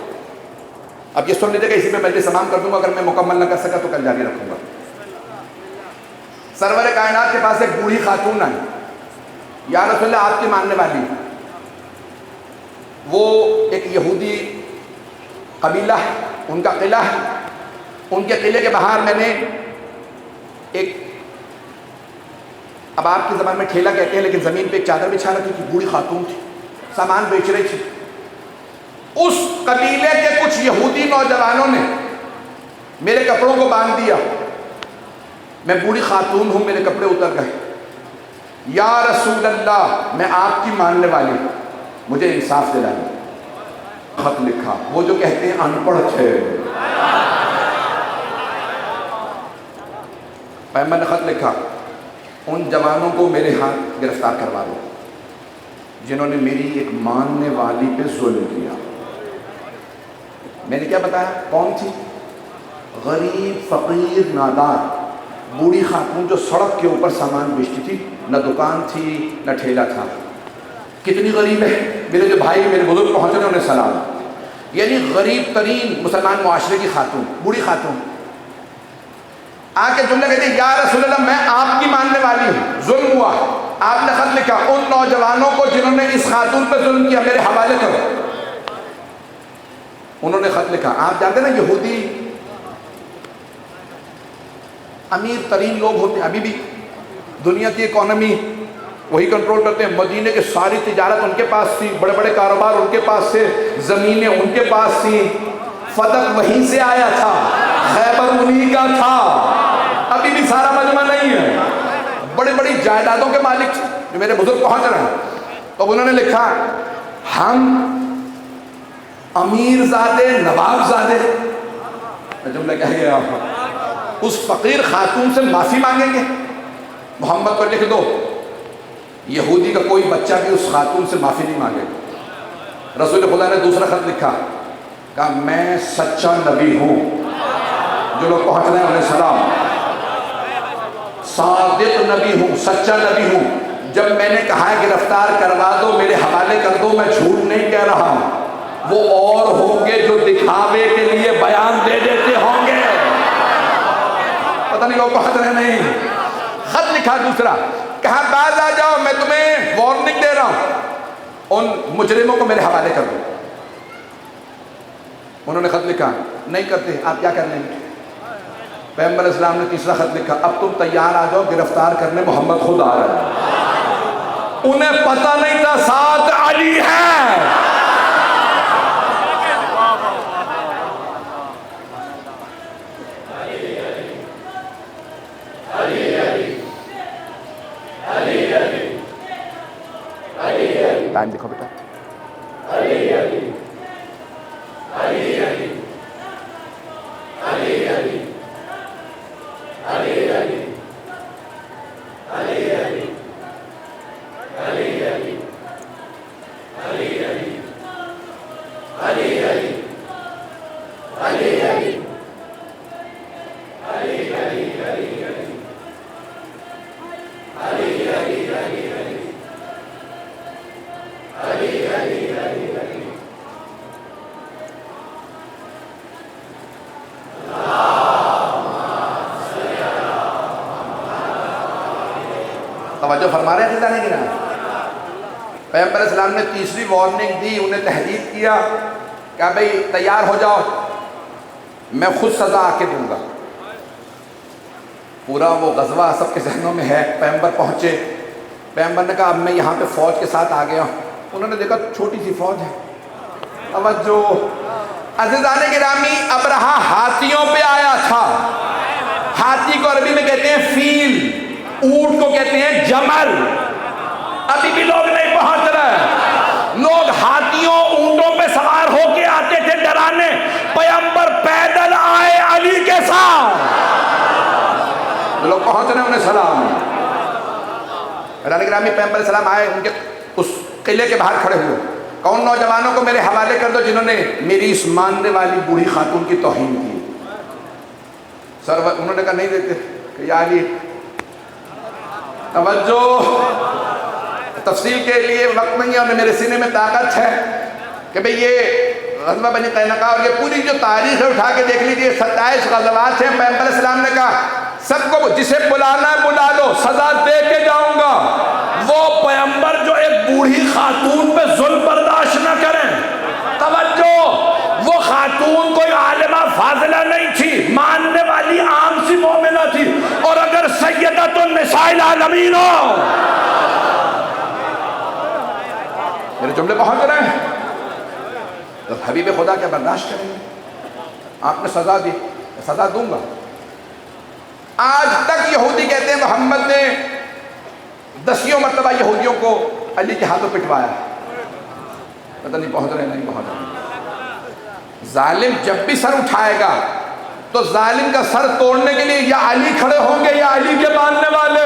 اب یہ سن لیجیے کہ اسی پہ مجلس تمام کر دوں گا، اگر میں مکمل نہ کر سکا تو کل جاری رکھوں گا۔ سرور کائنات کے پاس ایک بوڑھی خاتون آئی، یا رسول اللہ آپ کی ماننے والی، وہ ایک یہودی قبیلہ ہے، ان کا قلعہ ہے، ان کے قلعے کے باہر میں نے ایک، اب آپ کی زبان میں ٹھیلا کہتے ہیں لیکن زمین پہ ایک چادر بچھا رکھی تھی، بوڑھی خاتون تھی، سامان بیچ رہی تھی۔ اس قبیلے کے کچھ یہودی نوجوانوں نے میرے کپڑوں کو باندھ دیا، میں بوڑھی خاتون ہوں، میرے کپڑے اتر گئے، یا رسول اللہ میں آپ کی ماننے والی، مجھے انصاف دلائیں۔ خط لکھا، وہ جو کہتے ہیں ان پڑھ تھے، پیغمبر نے خط لکھا، ان جوانوں کو میرے ہاتھ گرفتار کروا دو جنہوں نے میری ایک ماننے والی پہ ظلم کیا۔ میں نے کیا بتایا کون تھی؟ غریب فقیر نادار بوڑھی خاتون جو سڑک کے اوپر سامان بیچتی تھی، نہ دکان تھی نہ ٹھیلا تھا۔ کتنی غریب ہے؟ میرے جو بھائی میرے بزرگ پہنچے انہیں سلام، یعنی غریب ترین مسلمان معاشرے کی خاتون، بوڑھی خاتون آ کے جملہ کہتے ہیں یا رسول اللہ میں آپ کی ماننے والی ہوں، ظلم ہوا، آپ نے خط لکھا ان نوجوانوں کو جنہوں نے اس خاتون پہ ظلم کیا میرے حوالے کرو۔ انہوں نے خط لکھا، آپ جانتے نا یہودی امیر ترین لوگ ہوتے ہیں، ابھی بھی دنیا کی اکانومی وہی کنٹرول کرتے ہیں، مدینے کے ساری تجارت ان کے پاس تھی، بڑے بڑے کاروبار ان کے پاس تھے، زمینیں ان کے پاس تھیں، فتح وہیں سے آیا تھا، خیبر انہی کا تھا، ابھی بھی سارا مجمع نہیں ہے، بڑی بڑی جائیدادوں کے مالک تھے جو میرے بزرگ پہنچ رہے ہیں۔ تو انہوں نے لکھا ہم امیر زادے نواب زادے، جملہ کیا ہے، اس فقیر خاتون سے معافی مانگیں گے، محمد کو لکھ دو یہودی کا کوئی بچہ بھی اس خاتون سے معافی نہیں مانگے گا۔ رسول خدا نے دوسرا خط لکھا، کہا میں سچا نبی ہوں، جو لوگ پہنچ رہے ہیں انہیں سلام، صادق نبی ہوں، سچا نبی ہوں، جب میں نے کہا ہے گرفتار کروا دو میرے حوالے کر دو، میں جھوٹ نہیں کہہ رہا ہوں، وہ اور ہوں گے جو دکھاوے کے لیے بیان دے دیتے ہوں گے، پتہ نہیں لوگ پہنچ رہے نہیں۔ خط لکھا دوسرا، کہا باز آ جاؤ میں تمہیں وارننگ دے رہا ہوں، ان مجرموں کو میرے حوالے کر دو۔ انہوں نے خط لکھا نہیں کرتے، آپ کیا کر لیں گے؟ پیغمبر اسلام نے تیسرا خط لکھا، اب تم تیار آ جاؤ گرفتار کرنے، محمد خود آ رہا ہے۔ انہیں پتہ نہیں تھا ساتھ علی ہے۔ ٹائم دیکھو بیٹا، توجہ فرما رہے ہیں کہ نہیں؟ پیغمبر اسلام نے تیسری وارننگ دی، انہیں تحدید کیا کہ بھئی تیار ہو جاؤ، میں خود سزا آ کے دوں گا۔ پورا وہ غزوہ سب کے ذہنوں میں ہے۔ پیغمبر پہنچے، پیغمبر نے کہا اب میں یہاں پہ فوج کے ساتھ آ گیا ہوں۔ انہوں نے دیکھا چھوٹی سی فوج ہے۔ توجہ عزیزان گرامی، ابرہہ ہاتھیوں پہ آیا تھا۔ ہاتھی کو عربی میں کہتے ہیں فیل، اونٹ کو کہتے ہیں جمل۔ ابھی بھی لوگ نہیں پہنچ رہے، لوگ ہاتھیوں اونٹوں پہ سوار ہو کے آتے تھے ڈرانے، پیغمبر پیدل آئے علی کے ساتھ، لوگ پہنچ رہے ہیں انہیں سلام۔ گرامی پیغمبر سلام آئے، ان کے اس قلعے کے باہر کھڑے ہوئے، کون نوجوانوں کو میرے حوالے کر دو جنہوں نے میری اس ماننے والی بوڑھی خاتون کی توہین کی۔ سر انہوں نے کہا نہیں دیتے کہ یا علی۔ توجہ، تفصیل کے لیے وقت نہیں ہے اور میرے سینے میں طاقت ہے کہ بھئی یہ غزوہ بنی قینقاع اور یہ پوری جو تاریخ ہے اٹھا کے دیکھ لیجئے، 27 غزوات ہیں۔ پیغمبر اسلام نے کہا سب کو جسے بلانا ہے بلا لو، سزا دے کے جاؤں گا۔ وہ پیغمبر جو ایک بوڑھی خاتون پہ ظلم برداشت نہ کریں۔ توجہ، وہ خاتون کوئی عالمہ فاضلہ نہیں تھی، ماننے والی عام سی مومنہ تھی، اور اگر سیدۃ النساء العالمین ہو۔ میرے جملے پہنچ رہے ہیں؟ تو حبیب خدا کیا برداشت کریں گے؟ آپ نے سزا دی، سزا دوں گا۔ آج تک یہودی کہتے ہیں محمد نے 10 مرتبہ یہودیوں کو علی کے ہاتھوں پٹوایا۔ پتہ نہیں پہنچ رہے، نہیں پہنچ رہے۔ ظالم جب بھی سر اٹھائے گا تو ظالم کا سر توڑنے کے لیے یا علی کھڑے ہوں گے یا علی کے ماننے والے۔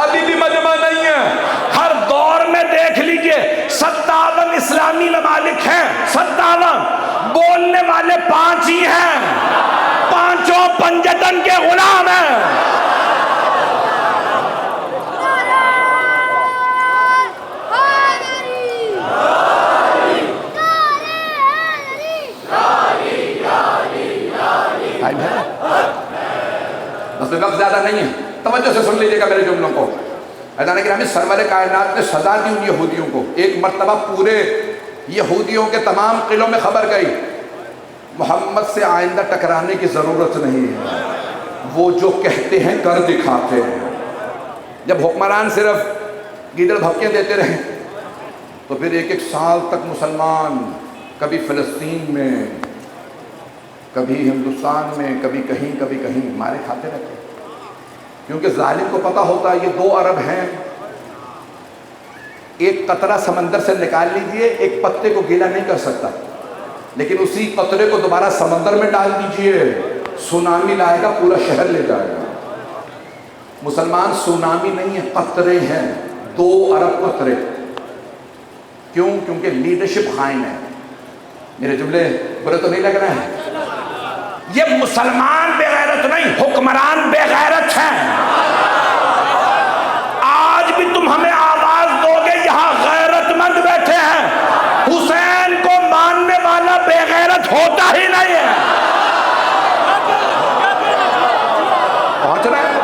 ابھی بھی مجمع نہیں ہے۔ ہر دور میں دیکھ لیجئے 57 اسلامی ممالک ہیں، 57، بولنے والے 5 ہی ہیں، 5 پنجتن کے غلام ہیں۔ بس وقت زیادہ نہیں ہے، توجہ سے سن لیجئے گا میرے جملوں کو۔ حضرت گرامی، سرور کائنات نے سزا دی ان یہودیوں کو۔ ایک مرتبہ پورے یہودیوں کے تمام قلعوں میں خبر گئی محمد سے آئندہ ٹکرانے کی ضرورت نہیں ہے، وہ جو کہتے ہیں کر دکھاتے ہیں۔ جب حکمران صرف گیدڑ بھپکیاں دیتے رہے تو پھر 1 سال تک مسلمان کبھی فلسطین میں، کبھی ہندوستان میں، کبھی کہیں مارے کھاتے رہتے، کیونکہ ظالم کو پتہ ہوتا ہے یہ 2 عرب ہیں، ایک قطرہ سمندر سے نکال لیجئے، ایک پتے کو گیلا نہیں کر سکتا، لیکن اسی قطرے کو دوبارہ سمندر میں ڈال دیجئے، سونامی لائے گا، پورا شہر لے جائے گا۔ مسلمان سونامی نہیں ہے، قطرے ہیں، 2 ارب قطرے۔ کیوں؟ کیونکہ لیڈرشپ خائن ہے۔ میرے جملے برے تو نہیں لگ رہے ہیں؟ یہ مسلمان بے غیرت نہیں، حکمران بے غیرت ہیں۔ آج بھی تم ہمیں آواز دو گے، یہاں غیرت مند بیٹھے ہیں، حسین کو ماننے والا بے غیرت ہوتا ہی نہیں ہے۔ پہنچ رہے ہیں؟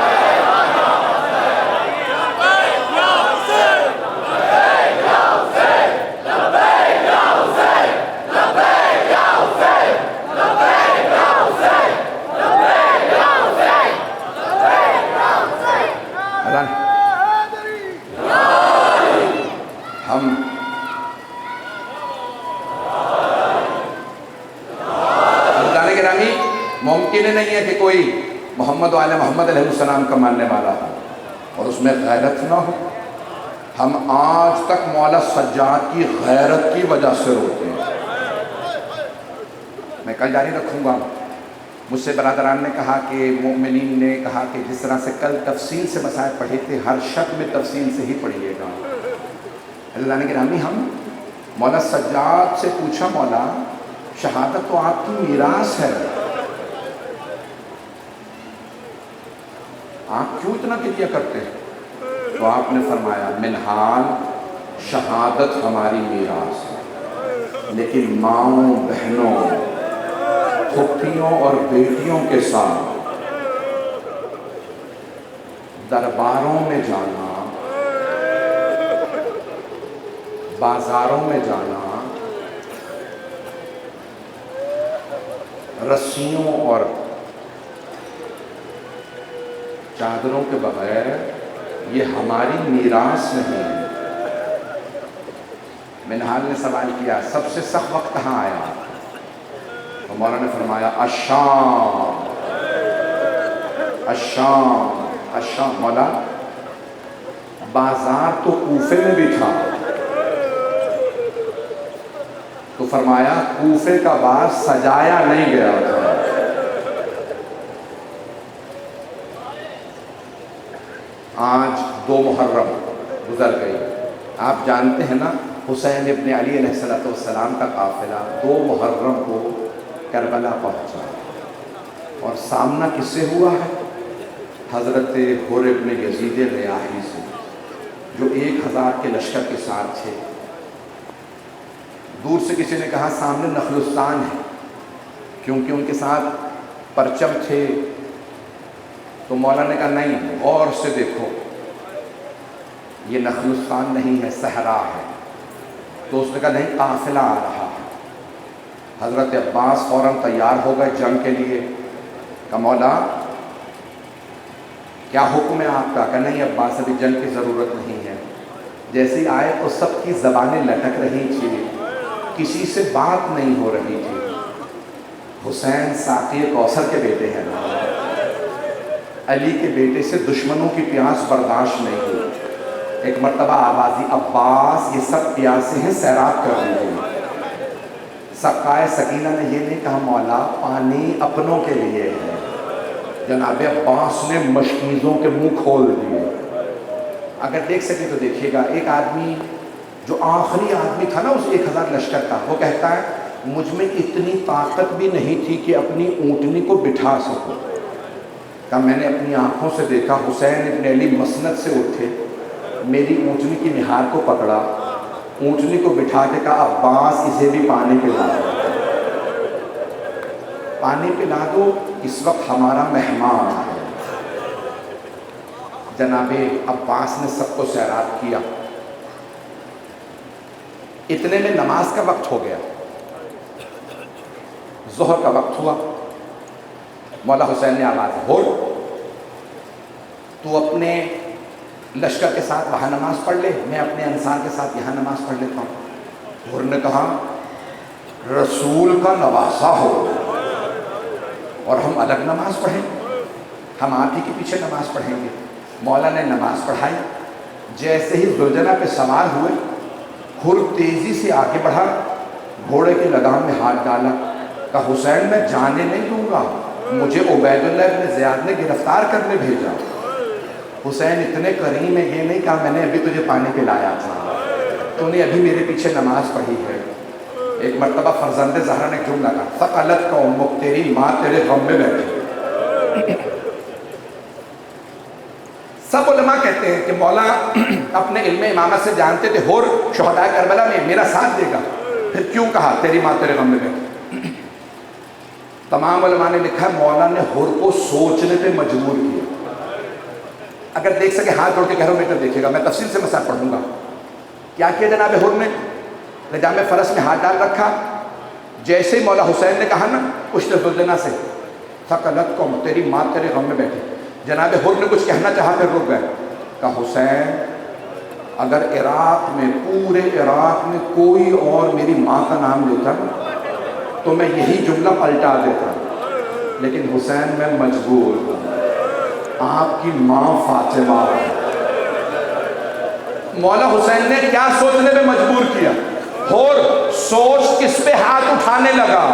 ہم جانے کے رامی ممکن ہی نہیں ہے کہ کوئی محمد و آل محمد علیہ السلام کا ماننے والا ہو اور اس میں غیرت نہ ہو۔ ہم آج تک مولا سجاد کی غیرت کی وجہ سے روتے ہیں۔ میں کل جاری رکھوں گا۔ مجھ سے برادران نے کہا کہ مومنین نے کہا کہ جس طرح سے کل تفصیل سے مسائل پڑھے تھے، ہر شب میں تفصیل سے ہی پڑھیے گا۔ اللہ نے گرامی، ہم مولا سجاد سے پوچھا مولا شہادت تو آپ کی میراث ہے، آپ کیوں اتنا کیا کرتے ہیں؟ تو آپ نے فرمایا منحال شہادت ہماری میراث ہے، لیکن ماؤں بہنوں پھوپھیوں اور بیٹیوں کے ساتھ درباروں میں جانا بازاروں میں جانا رسیوں اور چادروں کے بغیر یہ ہماری میراث نہیں ہے۔ منہال نے سوال کیا سب سے سخت وقت کہاں آیا؟ تو مولانا نے فرمایا الشام، الشام، الشام۔ مولا بازار تو کوفے میں بھی تھا، تو فرمایا کوفے کا باز سجایا نہیں گیا تھا۔ آج 2 محرم گزر گئی، آپ جانتے ہیں نا حسین ابن علی علیہ السلام کا قافلہ 2 محرم کو کربلا پہنچا، اور سامنا کس سے ہوا ہے؟ حضرت حر ابن یزید ریاحی سے، جو 1000 کے لشکر کے ساتھ تھے۔ دور سے کسی نے کہا سامنے نخلستان ہے، کیونکہ ان کے ساتھ پرچم تھے، تو مولا نے کہا نہیں، غور سے دیکھو یہ نخلستان نہیں ہے، صحرا ہے۔ تو اس نے کہا نہیں، قافلہ آ رہا ہے۔ حضرت عباس فوراً تیار ہو گئے جنگ کے لیے۔ کہ مولا کیا حکم ہے آپ کا؟ کہ نہیں عباس، ابھی جنگ کی ضرورت نہیں ہے۔ جیسے ہی آئے تو سب کی زبانیں لٹک رہی تھی، کسی سے بات نہیں ہو رہی تھی۔ حسین ساقی کوثر کے بیٹے ہیں، علی کے بیٹے سے دشمنوں کی پیاس برداشت نہیں ہوئی۔ ایک مرتبہ آوازی عباس، یہ سب پیاسے ہیں، سیراب کر دیجیے۔ سقائے سکینہ نے یہ نہیں کہا مولا پانی اپنوں کے لیے ہے، جناب عباس نے مشکیزوں کے منہ کھول دیے۔ اگر دیکھ سکے تو دیکھیے گا، ایک آدمی جو آخری آدمی تھا نا اس 1000 لشکر کا، وہ کہتا ہے مجھ میں اتنی طاقت بھی نہیں تھی کہ اپنی اونٹنی کو بٹھا سکوں۔ کہ میں نے اپنی آنکھوں سے دیکھا حسین ابن علی مسند سے اٹھے، میری اونٹنی کی نہار کو پکڑا، اونٹنی کو بٹھا کے کہا عباس اسے بھی پانی پلا دو، پانی پلا دو، اس وقت ہمارا مہمان ہے۔ جناب عباس نے سب کو سیراب کیا۔ اتنے میں نماز کا وقت ہو گیا، ظہر کا وقت ہوا۔ مولا حسین نے آواز ہو تو اپنے لشکر کے ساتھ وہاں نماز پڑھ لے، میں اپنے انصار کے ساتھ یہاں نماز پڑھ لیتا ہوں۔ حر نے کہا رسول کا نواسہ ہو اور ہم الگ نماز پڑھیں، ہم آپ ہی کے پیچھے نماز پڑھیں گے۔ مولا نے نماز پڑھائی۔ جیسے ہی زلجنہ پہ سوار ہوئے، حر تیزی سے آگے بڑھا، گھوڑے کی لگام میں ہاتھ ڈالا۔ کہا حسین میں جانے نہیں دوں گا، مجھے عبید اللہ ابن زیاد نے گرفتار کرنے بھیجا۔ حسین اتنے کریم ہے، یہ نہیں کہا میں نے ابھی تجھے پانی پلایا تھا، تو نے ابھی میرے پیچھے نماز پڑھی ہے۔ ایک مرتبہ فرزند زہرا نے جملہ کہا ثقلت قومک، تیری ماں تیرے غم میں بیٹھی۔ سب علماء کہتے ہیں کہ مولا اپنے علم امامت سے جانتے تھے حر شہداء کربلا میں میرا ساتھ دے گا، پھر کیوں کہا تیری ماں تیرے غم میں بیٹھی؟ تمام علماء نے لکھا مولا نے حر کو سوچنے پہ مجبور کیا۔ اگر دیکھ سکے ہاتھ جوڑ کے کیلومیٹر دیکھے گا، میں تفصیل سے مسائل پڑھوں گا۔ کیا کیا جناب حر نے؟ لجام فرس میں ہاتھ ڈال رکھا، جیسے ہی مولا حسین نے کہا نا پشت زلجنہ سے ثقلت قوم، تیری ماں تیرے غم میں بیٹھی، جناب حر نے کچھ کہنا چاہا پھر رک گئے۔ کہا حسین اگر عراق میں، پورے عراق میں کوئی اور میری ماں کا نام لیتا تو میں یہی جملہ پلٹا دیتا، لیکن حسین میں مجبور ہوں، آپ کی ماں فاطمہ ہے۔ مولا حسین نے کیا سوچنے پہ مجبور کیا؟ حر سوچ کس پہ ہاتھ اٹھانے لگا؟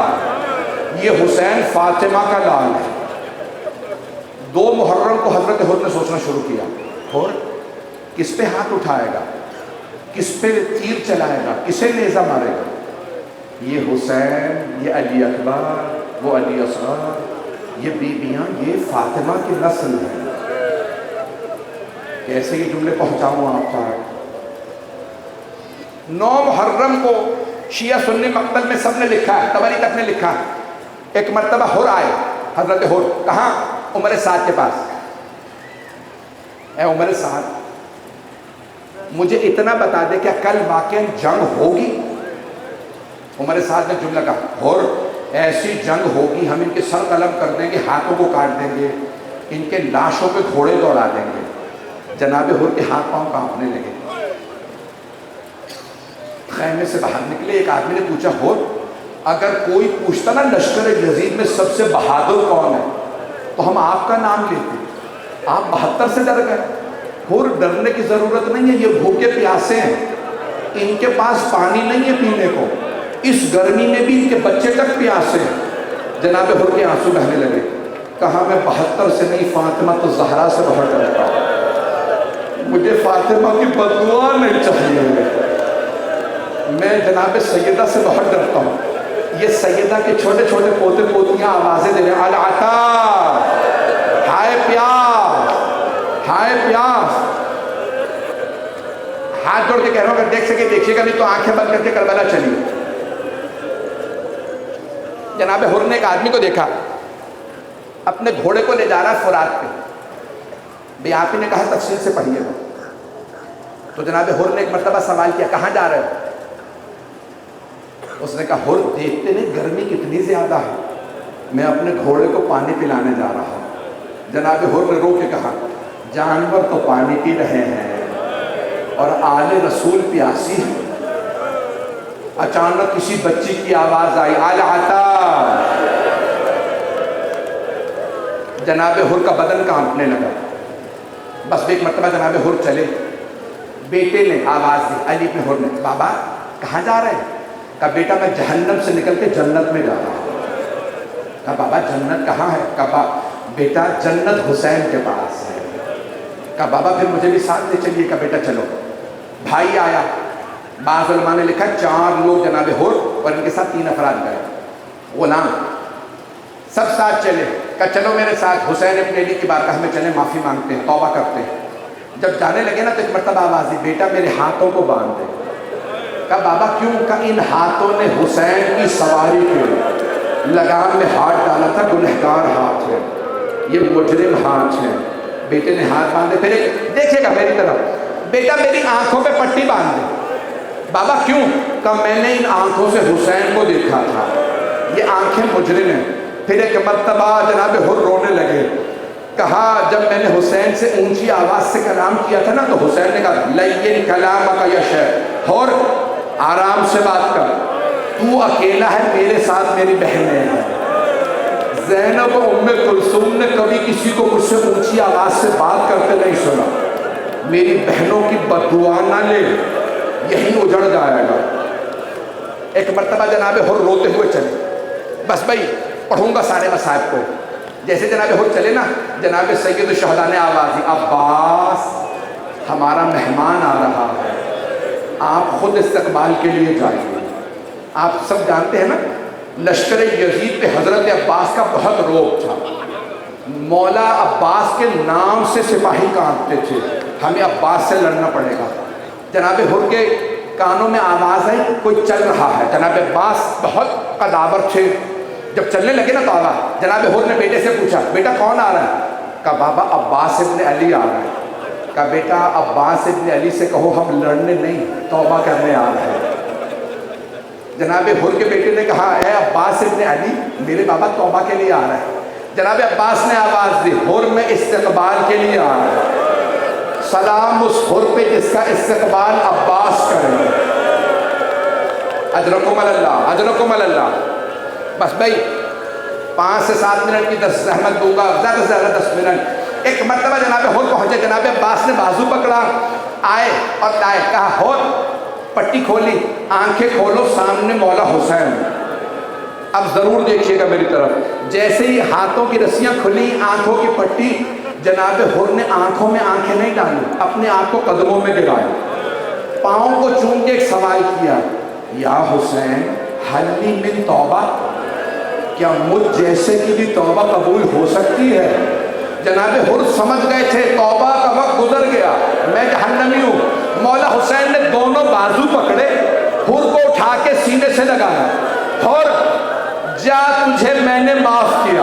یہ حسین فاطمہ کا لال ہے۔ 2 محرم کو حضرت حر نے سوچنا شروع کیا، حر کس پہ ہاتھ اٹھائے گا، کس پہ تیر چلائے گا، کسے نیزہ مارے گا؟ یہ حسین، یہ علی اکبر، وہ علی اصغر، یہ بیبیاں، یہ فاطمہ کی نسل ہے۔ کیسے یہ جملے پہنچاؤں آپ تک؟ 9 محرم کو شیعہ سنی مقتل میں سب نے لکھا ہے، طبری تک نے لکھا ہے۔ ایک مرتبہ حر آئے، حضرت حر کہاں؟ عمر سعد کے پاس۔ اے عمر سعد، مجھے اتنا بتا دے کیا کل واقعا جنگ ہوگی؟ عمر سعد نے جملہ کہا، اور ایسی جنگ ہوگی ہم ان کے سر قلم کر دیں گے، ہاتھوں کو کاٹ دیں گے، ان کے لاشوں پہ گھوڑے دوڑا دیں گے۔ جناب حر کے ہاتھ پاؤں کانپنے لگے۔ خیمے سے باہر نکلے، ایک آدمی نے پوچھا، حر اگر کوئی پوچھتا نا لشکر یزید میں سب سے بہادر کون ہے تو ہم آپ کا نام لیتے، آپ 72 سے ڈر گئے۔ حر ڈرنے کی ضرورت نہیں ہے، یہ بھوکے پیاسے ہیں، ان کے پاس پانی نہیں ہے پینے کو، اس گرمی میں بھی ان کے بچے تک پیاسے ہیں۔ جناب حر کے آنسو بہنے لگے، کہا میں 72 سے نہیں، فاطمہ تو زہرا سے بہت ڈرتا ہوں، مجھے فاطمہ کی بددعا نہیں چاہیے، میں جناب سیدہ سے بہت ڈرتا ہوں۔ یہ سیدہ کے چھوٹے چھوٹے پوتے پوتیاں آوازیں دے رہے ہیں، العطا، ہائے پیاس، ہائے پیاس۔ ہاتھ جوڑ کے کہہ رہا ہوں اگر دیکھ سکے دیکھیے گا، نہیں تو آنکھیں بند کر کے کربلا چلیے۔ جناب حر نے ایک آدمی کو دیکھا اپنے گھوڑے کو لے جا رہا ہے فرات پہ، بھئی آپ ہی نے کہا تفصیل سے پڑھیے گا۔ تو جناب حر نے ایک مرتبہ سوال کیا، کہاں جا رہے ہو؟ اس نے کہا، حر دیکھتے نہیں گرمی کتنی زیادہ ہے، میں اپنے گھوڑے کو پانی پلانے جا رہا ہوں۔ جناب حر نے رو کے کہا، جانور تو پانی پی رہے ہیں اور آل رسول پیاسی ہے۔ اچانک کسی بچی کی آواز آئی، العطا۔ جناب حر کا بدن کانپنے لگا۔ بس ایک مرتبہ جناب حر چلے، بیٹے نے آواز دی، علی بن حر نے، بابا کہاں جا رہے ہیں؟ کہا بیٹا میں جہنم سے نکل کے جنت میں جا رہا ہوں۔ کہا بابا جنت کہاں ہے؟ کہا بیٹا جنت حسین کے پاس ہے۔ کہا بابا پھر مجھے بھی ساتھ لے چلیے۔ کہا بیٹا چلو۔ بھائی آیا، بعض علماء نے لکھا 4 لوگ جناب حر اور ان کے ساتھ 3 افراد گئے، غلام سب ساتھ چلے۔ کہا چلو میرے ساتھ، حسین ابن علی کی بارگاہ میں چلیں، معافی مانگتے ہیں، توبہ کرتے ہیں۔ جب جانے لگے نا تو ایک مرتبہ آواز دی، بیٹا میرے ہاتھوں کو باندھ دے۔ کہا بابا کیوں؟ کہا ان ہاتھوں نے حسین کی سواری کے لگام میں ہاتھ ڈالا تھا، گنہگار ہاتھ ہے، یہ مجرم ہاتھ ہے۔ بیٹے نے ہاتھ باندھے، پھر دیکھے گا میری طرف، بیٹا میری آنکھوں پہ پٹی باندھ دے۔ بابا کیوں؟ کہا میں نے ان آنکھوں سے حسین کو دیکھا تھا، یہ آنکھیں مجرم ہیں۔ پھر ایک مرتبہ جناب حر رونے لگے، کہا جب میں نے حسین سے اونچی آواز سے کلام کیا تھا نا تو حسین نے کہا لین کلامک یا شیخ، حر آرام سے بات کر، تو اکیلا ہے، میرے ساتھ میری بہنیں ہیں۔ زینب و ام کلثوم نے کبھی کسی کو مجھ سے اونچی آواز سے بات کرتے نہیں سنا، میری بہنوں کی بددعا نہ لے، یہی اجڑ جائے گا۔ ایک مرتبہ جناب حر روتے ہوئے چلے، بس بھائی پڑھوں گا سارے مصائب کو۔ جیسے جناب حر چلے نا، جناب سید الشہداء نے آواز دی، عباس ہمارا مہمان آ رہا ہے، آپ خود استقبال کے لیے جائیے۔ آپ سب جانتے ہیں نا لشکر یزید پہ حضرت عباس کا بہت روب تھا، مولا عباس کے نام سے سپاہی کانپتے تھے، ہمیں عباس سے لڑنا پڑے گا۔ جناب حر کے کانوں میں آواز آئی کوئی چل رہا ہے، جناب عباس بہت قداور تھے، جب چلنے لگے نا تو آواز، جناب حر نے بیٹے سے پوچھا بیٹا کون آ رہا ہے؟ کہا بابا عباس ابن علی آ رہا ہے۔ کہا بیٹا عباس ابن علی سے کہو ہم لڑنے نہیں توبہ کرنے آ رہے ہیں۔ جناب حر کے بیٹے نے کہا اے عباس ابن علی، میرے بابا توبہ کے لیے آ رہا ہے۔ جناب عباس نے آواز دی، حر میں استقبال کے لیے آ رہا ہے، سلام اس حر پہ جس کا استقبال عباس کرے۔ اجرکم اللہ، اجرکم اللہ۔ بس بھائی 5 سے 7 منٹ کی زحمت دوں گا، زیادہ سے زیادہ 10 منٹ۔ ایک مرتبہ جناب حر پہنچے، جناب عباس نے بازو پکڑا، آئے اور لائے، کہا حر پٹی کھولی، آنکھیں کھولو، سامنے مولا حسین۔ اب ضرور دیکھیے گا میری طرف۔ جیسے ہی ہاتھوں کی رسیاں کھلی، آنکھوں کی پٹی، جناب حر نے آنکھوں میں آنکھیں نہیں ڈالی، اپنے آپ کو قدموں میں گرائے، پاؤں کو چوم کے ایک سوال کیا، یا حسین حل لی من توبہ، کیا مجھ جیسے کی بھی توبہ قبول ہو سکتی ہے؟ جناب حر سمجھ گئے تھے توبہ کا وقت گزر گیا، میں جہنمی ہوں۔ مولا حسین نے دونوں بازو پکڑے، حر کو اٹھا کے سینے سے لگایا، حر جا تجھے میں نے معاف کیا،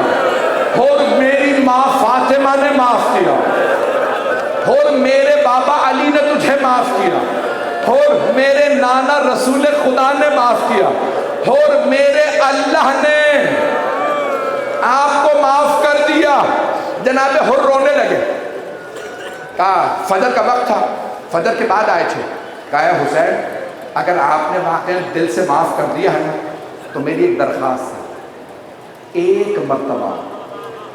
حر میری ماں فاطمہ نے معاف کیا۔ اور میرے بابا علی نے تجھے معاف کیا، اور میرے نانا رسول خدا نے معاف کیا، اور میرے اللہ نے آپ کو معاف کر دیا۔ جناب حر رونے لگے، کہا فجر کا وقت تھا، فجر کے بعد آئے تھے، کہا حسین اگر آپ نے واقعی دل سے معاف کر دیا ہے نا تو میری ایک درخواست ہے، ایک مرتبہ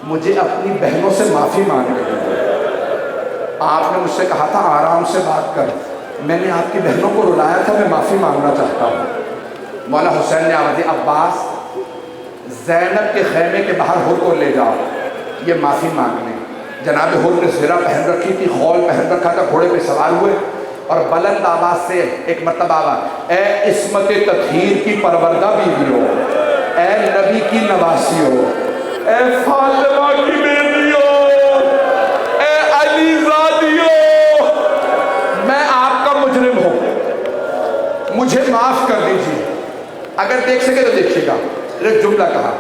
مجھے اپنی بہنوں سے معافی مانگنے دیں۔ آپ نے مجھ سے کہا تھا آرام سے بات کر، میں نے آپ کی بہنوں کو رلایا تھا، میں معافی مانگنا چاہتا ہوں۔ مولا حسین نے آواز دی عباس زینب کے خیمے کے باہر حر کو لے جاؤ، یہ معافی مانگنے۔ جناب حر نے زرہ پہن رکھی تھی، خول پہن رکھا تھا، گھوڑے پہ سوار ہوئے اور بلند آواز سے ایک مرتبہ آواز، اے عصمت تطہیر کی پروردہ بیویو، اے نبی کی نواسیو، اے فاطمہ کی بیٹیو، اے علی زادیو، میں آپ کا مجرم ہوں، مجھے معاف کر دیجیے۔ اگر دیکھ سکے تو دیکھیے گا۔ ایک جملہ کہا،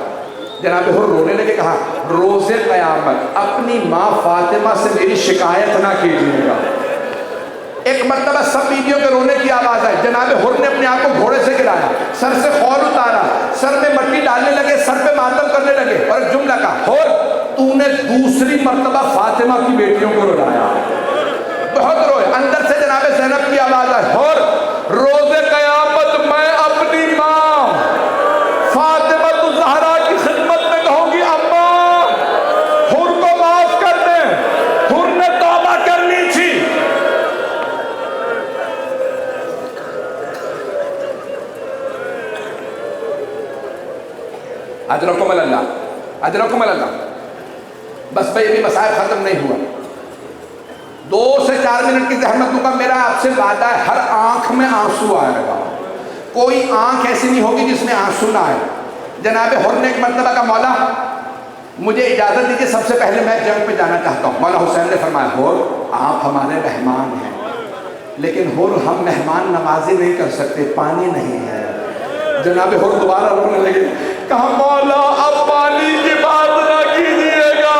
جناب حر رونے لگے، کہا روز قیامت اپنی ماں فاطمہ سے میری شکایت نہ کیجیے گا۔ ایک مرتبہ سب بیویوں کے رونے کی آواز آئی، جناب حر نے اپنے آپ کو گھوڑے سے گرایا، سر سے خول اتارا، سر میں مٹی ڈالنے لگے، سر پہ ماتم کرنے لگے، اور ایک جملہ کہا، حر تو نے دوسری مرتبہ فاطمہ کی بیٹیوں کو رلایا۔ بہت روئے۔ اندر سے جناب زینب کی آواز آئی، حر روز قیامت میں اپنی ماں فاطمہ الزہرا کی خدمت میں کہوں گی اماں حر کو معاف کر دیں، حر نے توبہ کرنی تھی۔ اجرکم اللہ، اجرکم اللہ۔ بس بھائی ابھی مسائل ختم نہیں ہوا، 2 سے 4 منٹ کی زحمت دوں گا۔ میرا آپ سے وعدہ ہے ہر آنکھ میں آنسو آئے گا، کوئی آنکھ ایسی نہیں ہوگی جس میں آنسو نہ آئے۔ جناب حر نے ایک مرتبہ کہا مولا مجھے اجازت دیجیے، سب سے پہلے میں جنگ پہ جانا چاہتا ہوں۔ مولا حسین نے فرمایا حر آپ ہمارے مہمان ہیں، لیکن حر ہم مہمان نوازی نہیں کر سکتے، پانی نہیں ہے۔ جناب حر دوبارہ رونے لگے، کہا مولا اب پانی کی بات نہ کیجیے گا،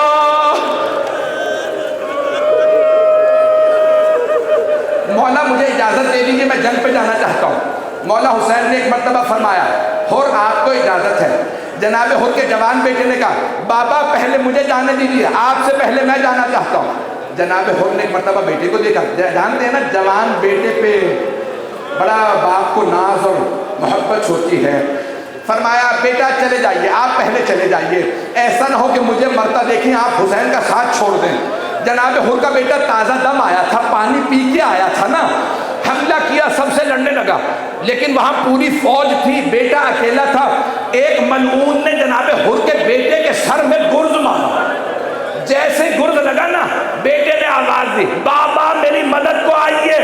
مولا مجھے اجازت دے دیجیے، میں جنگ پہ جانا چاہتا ہوں۔ مولا حسین نے ایک مرتبہ فرمایا حر آپ کو اجازت ہے۔ جناب حر کے جوان بیٹے نے کہا بابا پہلے مجھے جانے دیجیے، آپ سے پہلے میں جانا چاہتا ہوں۔ جناب حر نے ایک مرتبہ بیٹے کو دیکھا، جانتے ہیں نا جوان بیٹے پہ بڑا باپ کو ناز اور محبت ہوتی ہے، فرمایا بیٹا چلے جائیے، آپ پہلے چلے جائیے، ایسا نہ ہو کہ مجھے مرتا دیکھیں آپ حسین کا ساتھ چھوڑ دیں۔ جناب حر کا بیٹا تازہ دم آیا تھا، پانی پی کے آیا تھا نا، حملہ کیا، سب سے لڑنے لگا، لیکن وہاں پوری فوج تھی، بیٹا اکیلا تھا۔ ایک ملعون نے جناب حر کے بیٹے کے سر میں گرز مارا، جیسے گرز لگا نا بیٹے نے آواز دی بابا میری مدد کو آئیے،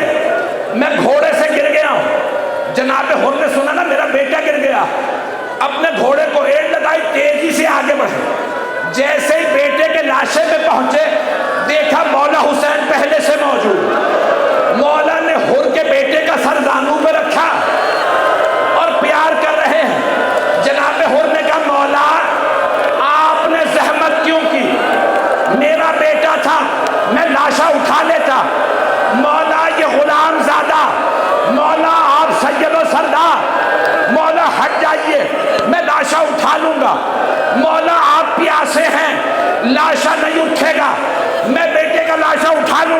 میں گھوڑے سے گر گیا ہوں۔ جناب حر نے سنا نا میرا بیٹا گر گیا، اپنے گھوڑے کو ریڑھ لگائی، تیزی سے آگے بڑھے، جیسے ہی بیٹے کے لاشے میں پہنچے دیکھا مولا حسین پہلے سے موجود۔ مولا نے حر کے بیٹے کا سر زانو پہ رکھا اور پیار کر رہے ہیں۔ جناب حر نے کہا مولا آپ نے زحمت کیوں کی، میرا بیٹا تھا میں لاشا اٹھا لیتا، مولا یہ غلام زادہ، مولا آپ سید و سردار، مولا ہٹ جائیے میں لاشا اٹھا لوں گا، مولا آپ پیاسے ہیں لاشا نہیں اٹھے گا، میں بیٹے کا لاشا اٹھا لوں